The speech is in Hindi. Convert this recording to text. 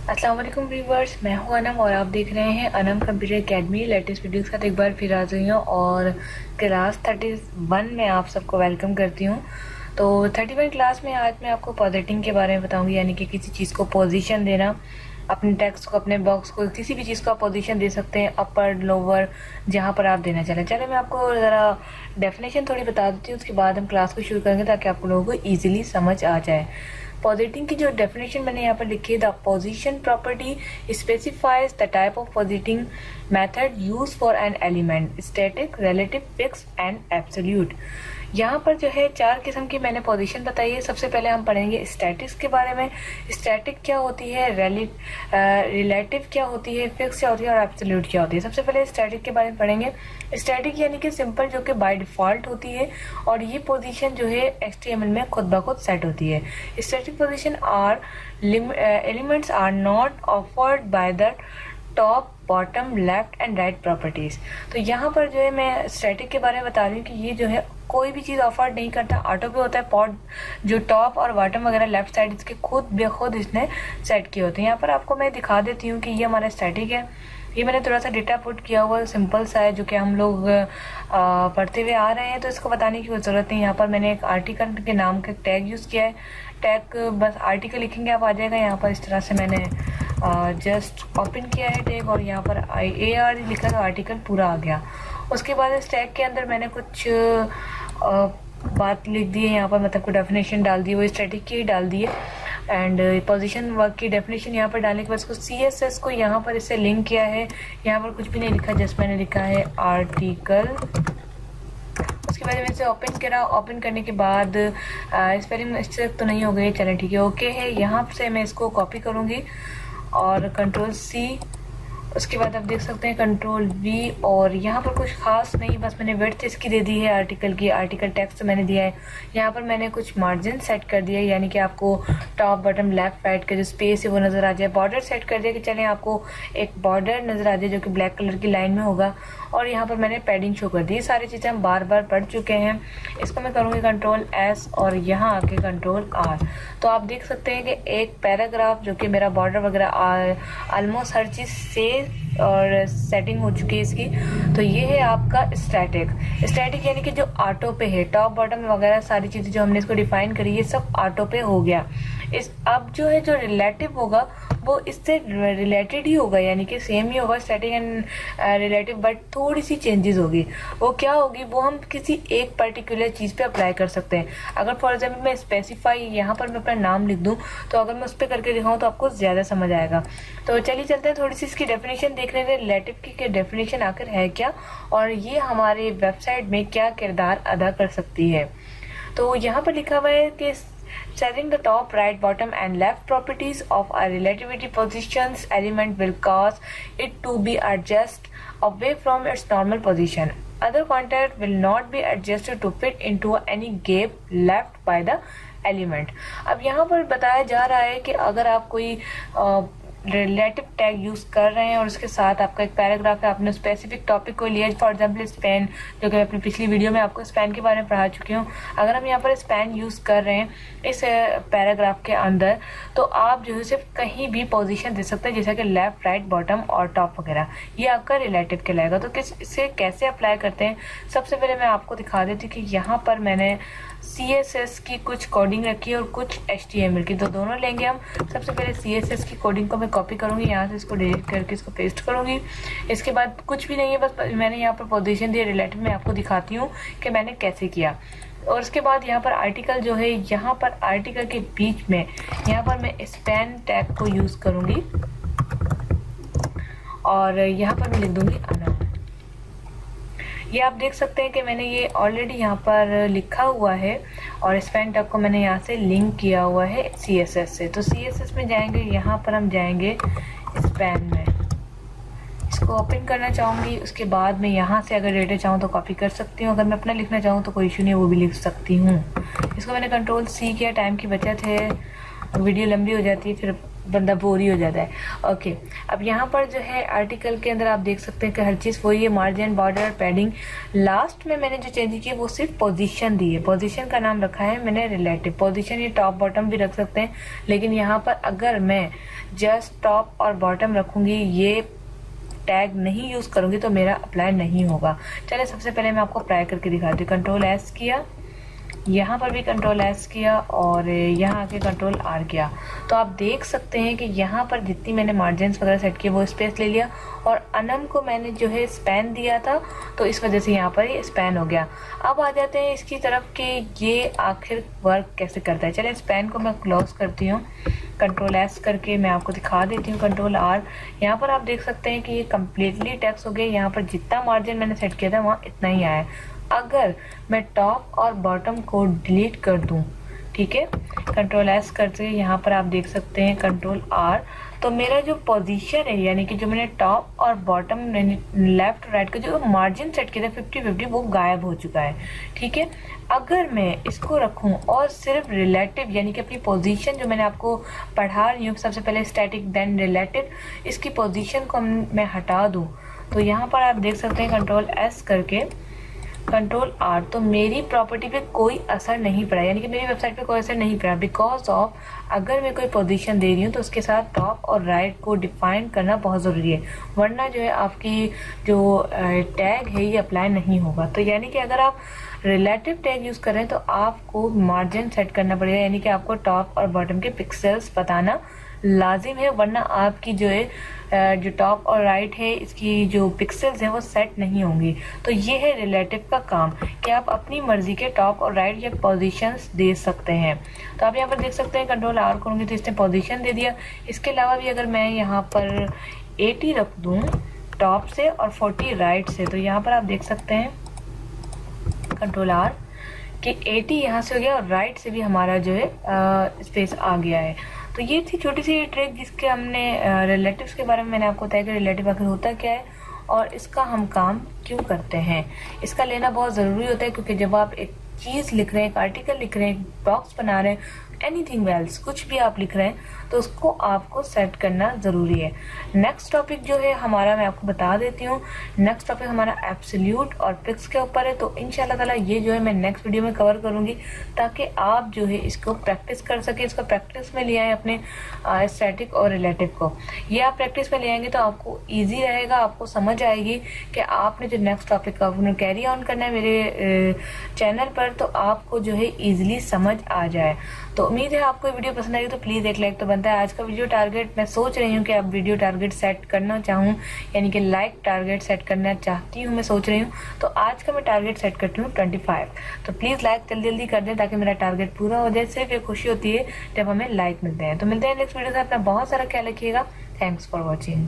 अस्सलाम वालेकुम व्यूवर्स, मैं हूं अनम और आप देख रहे हैं Anam computer academy. Latest video के साथ एक बार फिर आ गई हूँ और क्लास 31 में आप सबको वेलकम करती हूँ। तो 31 क्लास में आज मैं आपको पॉजिटिंग के बारे में बताऊंगी, यानी कि किसी चीज़ को पोजीशन देना। अपने टेक्स्ट को, अपने बॉक्स को, किसी भी चीज़ को आप पोजीशन दे सकते हैं, अपर लोअर, जहाँ पर आप देना चाहें। चले मैं आपको ज़रा डेफिनेशन थोड़ी बता देती हूँ, उसके बाद हम क्लास को शुरू करेंगे ताकि आप लोगों को ईजिली समझ आ जाए। पॉजिटिंग की जो डेफिनेशन मैंने यहाँ पर लिखी है, the position property specifies the type of positioning method use for an element, static, relative, fix and absolute. यहाँ पर जो है 4 किस्म की मैंने पोजीशन बताई है। सबसे पहले हम पढ़ेंगे स्टैटिक्स के बारे में। स्टैटिक क्या होती है, रिलेटिव क्या होती है, फिक्स क्या होती है और एब्सोल्यूट क्या होती है। सबसे पहले स्टैटिक के बारे में पढ़ेंगे। स्टैटिक यानी कि सिंपल, जो कि बाय डिफॉल्ट होती है और ये पोजीशन जो है HTML में खुद ब खुद सेट होती है। Static position are elements are not offered by the top, bottom, left and right properties. तो यहाँ पर जो है मैं स्टैटिक के बारे में बता रही हूँ कि ये जो है कोई भी चीज़ ऑफर नहीं करता, ऑटो पे होता है। पॉट जो टॉप और बॉटम वगैरह लेफ्ट साइड इसके खुद बेखुद इसने सेट किए होते हैं। यहाँ पर आपको मैं दिखा देती हूँ कि ये हमारा स्टैटिक है। ये मैंने थोड़ा सा डेटा पुट किया हुआ सिंपल सा है, जो कि हम लोग पढ़ते हुए आ रहे हैं, तो इसको बताने की कोई ज़रूरत नहीं। यहाँ पर मैंने एक आर्टिकल के नाम का टैग यूज़ किया है। टैग बस आर्टिकल लिखेंगे आप आ जाएगा। यहाँ पर इस तरह से मैंने जस्ट ओपन किया है टैग और यहाँ पर AR लिखा तो आर्टिकल पूरा आ गया। उसके बाद इस टैग के अंदर मैंने कुछ बात लिख दी है यहाँ पर, मतलब को डेफिनेशन डाल दी, वो स्टैटिक की डाल दी है। एंड पोजीशन वर्क की डेफिनेशन यहाँ पर डालने के बाद उसको CSS को यहाँ पर इससे लिंक किया है। यहाँ पर कुछ भी नहीं लिखा, जस्ट मैंने लिखा है आर्टिकल। उसके बाद मैंने इसे ओपन करा। ओपन करने के बाद स्पेलिंग मिस्टेक तो नहीं हो गई, चलें ठीक है, ओके है। यहाँ से मैं इसको कॉपी करूँगी और Ctrl+C। उसके बाद आप देख सकते हैं Ctrl+V और यहाँ पर कुछ खास नहीं, बस मैंने विड्थ इसकी दे दी है आर्टिकल की। आर्टिकल टेक्स्ट मैंने दिया है। यहाँ पर मैंने कुछ मार्जिन सेट कर दिया है, यानी कि आपको टॉप, बॉटम, लेफ्ट, राइट का जो स्पेस है वो नज़र आ जाए। बॉर्डर सेट कर दिया कि चलें आपको एक बॉर्डर नज़र आ जाए जो कि ब्लैक कलर की लाइन में होगा। और यहाँ पर मैंने पैडिंग शो कर दी। ये सारी चीज़ें हम बार बार पढ़ चुके हैं। इसको मैं करूँगी Ctrl+S और यहाँ आके Ctrl+R। तो आप देख सकते हैं कि एक पैराग्राफ जो कि मेरा बॉर्डर वगैरह ऑलमोस्ट हर चीज़ से और सेटिंग हो चुकी है इसकी। तो ये है आपका स्टैटिक। स्टैटिक यानी कि जो ऑटो पे है, टॉप, बॉटम वगैरह सारी चीज़ें जो हमने इसको डिफाइन करी, ये सब ऑटो पे हो गया। अब जो है जो रिलेटिव होगा वो इससे रिलेटेड ही होगा, यानी कि सेम ही होगा स्टैटिक एंड रिलेटिव, बट थोड़ी सी चेंजेस होगी। वो क्या होगी, वो हम किसी एक पर्टिकुलर चीज़ पे अप्लाई कर सकते हैं। अगर फॉर एग्जांपल मैं स्पेसिफाई यहाँ पर मैं अपना नाम लिख दूँ, तो अगर मैं उस पर करके दिखाऊँ तो आपको ज़्यादा समझ आएगा। तो चलिए चलते हैं थोड़ी सी इसकी डेफिनेशन देख रहे हैं, रिलेटिव की डेफिनेशन आकर है क्या और ये हमारे वेबसाइट में क्या किरदार अदा कर सकती है। तो यहाँ पर लिखा हुआ है कि setting the top, right, bottom and left properties of a relativity positions element will cause it to be adjusted away from its normal position. Other content will not be adjusted to fit into any gap left by the element. अब यहाँ पर बताया जा रहा है कि अगर आप कोई रिलेटिव टैग यूज़ कर रहे हैं और उसके साथ आपका एक पैराग्राफ है, आपने स्पेसिफिक टॉपिक को लिया, फॉर एग्जांपल स्पैन, जो कि मैं अपनी पिछली वीडियो में आपको स्पैन के बारे में पढ़ा चुकी हूँ। अगर हम यहाँ पर स्पैन यूज़ कर रहे हैं इस पैराग्राफ के अंदर, तो आप जो है सिर्फ कहीं भी पोजीशन दे सकते हैं, जैसा कि लेफ्ट, राइट, बॉटम और टॉप वगैरह। ये आपका रिलेटिव कहलाएगा। तो इसे कैसे अप्लाई करते हैं, सबसे पहले मैं आपको दिखा देती हूँ कि यहाँ पर मैंने CSS की कुछ कोडिंग रखी है और कुछ HTML की, तो दोनों लेंगे हम। सबसे पहले CSS की कोडिंग को मैं कॉपी करूँगी, यहाँ से इसको डिलीट करके इसको पेस्ट करूँगी। इसके बाद कुछ भी नहीं है, बस मैंने यहाँ पर पोजीशन दी रिलेटिव। मैं आपको दिखाती हूँ कि मैंने कैसे किया। और उसके बाद यहाँ पर आर्टिकल जो है, यहाँ पर आर्टिकल के बीच में यहाँ पर मैं स्पैन टैग को यूज़ करूँगी और यहाँ पर मैं लिख दूँगी अनम। ये आप देख सकते हैं कि मैंने ये ऑलरेडी यहाँ पर लिखा हुआ है और स्पैन टैग को मैंने यहाँ से लिंक किया हुआ है CSS से। तो CSS में जाएंगे, यहाँ पर हम जाएंगे स्पैन में, इसको ओपन करना चाहूँगी। उसके बाद मैं यहाँ से अगर डेटा चाहूँ तो कॉपी कर सकती हूँ, अगर मैं अपना लिखना चाहूँ तो कोई इशू नहीं है, वो भी लिख सकती हूँ। इसको मैंने Ctrl+C किया, टाइम की बचत है, वीडियो लंबी हो जाती है फिर बंदा बोर ही हो जाता है। ओके, अब यहाँ पर जो है आर्टिकल के अंदर आप देख सकते हैं कि हर चीज़ वही है, मार्जिन, बॉर्डर, पैडिंग। लास्ट में मैंने जो चेंज की वो सिर्फ पोजीशन दी है। पोजीशन का नाम रखा है मैंने रिलेटिव। पोजीशन ये टॉप बॉटम भी रख सकते हैं, लेकिन यहाँ पर अगर मैं जस्ट टॉप और बॉटम रखूँगी, ये टैग नहीं यूज़ करूँगी, तो मेरा अप्लाई नहीं होगा। चलिए सबसे पहले मैं आपको अप्लाई करके दिखाती हूँ। कंट्रोल एस किया, यहाँ पर भी कंट्रोल एस किया और यहाँ आके कंट्रोल आर किया, तो आप देख सकते हैं कि यहाँ पर जितनी मैंने मार्जिन्स वगैरह सेट किए वो स्पेस ले लिया, और अनम को मैंने जो है स्पैन दिया था, तो इस वजह से यहाँ पर ये स्पैन हो गया। अब आ जाते हैं इसकी तरफ कि ये आखिर वर्क कैसे करता है। चलिए स्पैन को मैं क्लोज करती हूँ, कंट्रोल एस करके मैं आपको दिखा देती हूँ, कंट्रोल आर। यहाँ पर आप देख सकते हैं कि ये कम्प्लीटली टेक्स्ट हो गया। यहाँ पर जितना मार्जिन मैंने सेट किया था वहाँ इतना ही आया। अगर मैं टॉप और बॉटम को डिलीट कर दूं, ठीक है, कंट्रोल एस करके यहाँ पर आप देख सकते हैं कंट्रोल आर, तो मेरा जो पोजीशन है, यानी कि जो मैंने टॉप और बॉटम लेफ्ट राइट का जो मार्जिन सेट किया था 50-50, वो गायब हो चुका है। ठीक है, अगर मैं इसको रखूं और सिर्फ रिलेटिव, यानी कि अपनी पोजीशन जो मैंने आपको पढ़ा रही हूँ, सबसे पहले स्टैटिक देन रिलेटिव, इसकी पोजीशन को मैं हटा दूँ, तो यहाँ पर आप देख सकते हैं कंट्रोल एस करके कंट्रोल आर, तो मेरी प्रॉपर्टी पे कोई असर नहीं पड़ा, यानी कि मेरी वेबसाइट पे कोई असर नहीं पड़ा। बिकॉज ऑफ अगर मैं कोई पोजीशन दे रही हूँ तो उसके साथ टॉप और राइट को डिफाइन करना बहुत ज़रूरी है, वरना जो है आपकी जो टैग है ये अप्लाई नहीं होगा। तो यानी कि अगर आप रिलेटिव टैग यूज़ करें तो आपको मार्जिन सेट करना पड़ेगा, यानी कि आपको टॉप और बॉटम के पिक्सल्स बताना लाजिम है, वरना आपकी जो है जो टॉप और राइट है इसकी जो पिक्सल्स हैं वो सेट नहीं होंगी। तो ये है रिलेटिव का काम कि आप अपनी मर्जी के टॉप और राइट या पोजीशंस दे सकते हैं। तो आप यहाँ पर देख सकते हैं कंट्रोल आर करूँगी तो इसने पोजीशन दे दिया। इसके अलावा भी अगर मैं यहाँ पर 80 रख दूँ टॉप से और 40 राइट से, तो यहाँ पर आप देख सकते हैं कंट्रोल आर कि 80 यहाँ से हो गया और राइट से भी हमारा जो है स्पेस आ गया है। तो ये थी छोटी सी ट्रिक जिसके हमने रिलेटिव्स के बारे में मैंने आपको बताया कि रिलेटिव आखिर होता क्या है और इसका हम काम क्यों करते हैं। इसका लेना बहुत ज़रूरी होता है, क्योंकि जब आप एक चीज़ लिख रहे हैं, एक आर्टिकल लिख रहे हैं, एक बॉक्स बना रहे हैं, एनीथिंग एल्स, कुछ भी आप लिख रहे हैं, तो उसको आपको सेट करना ज़रूरी है। नेक्स्ट टॉपिक जो है हमारा, मैं आपको बता देती हूँ, नेक्स्ट टॉपिक हमारा एब्सोल्यूट और फिक्स के ऊपर है। तो इंशाल्लाह ताला ये जो है मैं नेक्स्ट वीडियो में कवर करूँगी, ताकि आप जो है इसको प्रैक्टिस कर सकें, इसको प्रैक्टिस में ले आएँ अपने स्टैटिक और रिलेटिव को। ये आप प्रैक्टिस में ले आएंगे तो आपको ईजी रहेगा, आपको समझ आएगी कि आपने जो नेक्स्ट टॉपिक का आपने कैरी ऑन करना है मेरे चैनल पर, तो आपको जो है ईजिली समझ आ जाए। तो उम्मीद है आपको वीडियो पसंद आएगी, तो प्लीज़ एक लाइक तो बनता है। आज का वीडियो टारगेट मैं सोच रही हूँ कि अब वीडियो टारगेट सेट करना चाहूँ, यानी कि लाइक टारगेट सेट करना चाहती हूँ, मैं सोच रही हूँ। तो आज का मैं टारगेट सेट करती हूँ 25। तो प्लीज़ लाइक जल्दी जल्दी कर दें ताकि मेरा टारगेट पूरा हो जाए। सिर्फ ये खुशी होती है जब हमें लाइक मिलते हैं। तो मिलते हैं नेक्स्ट वीडियो से, अपना बहुत सारा ख्याल रखिएगा। Thanks for watching.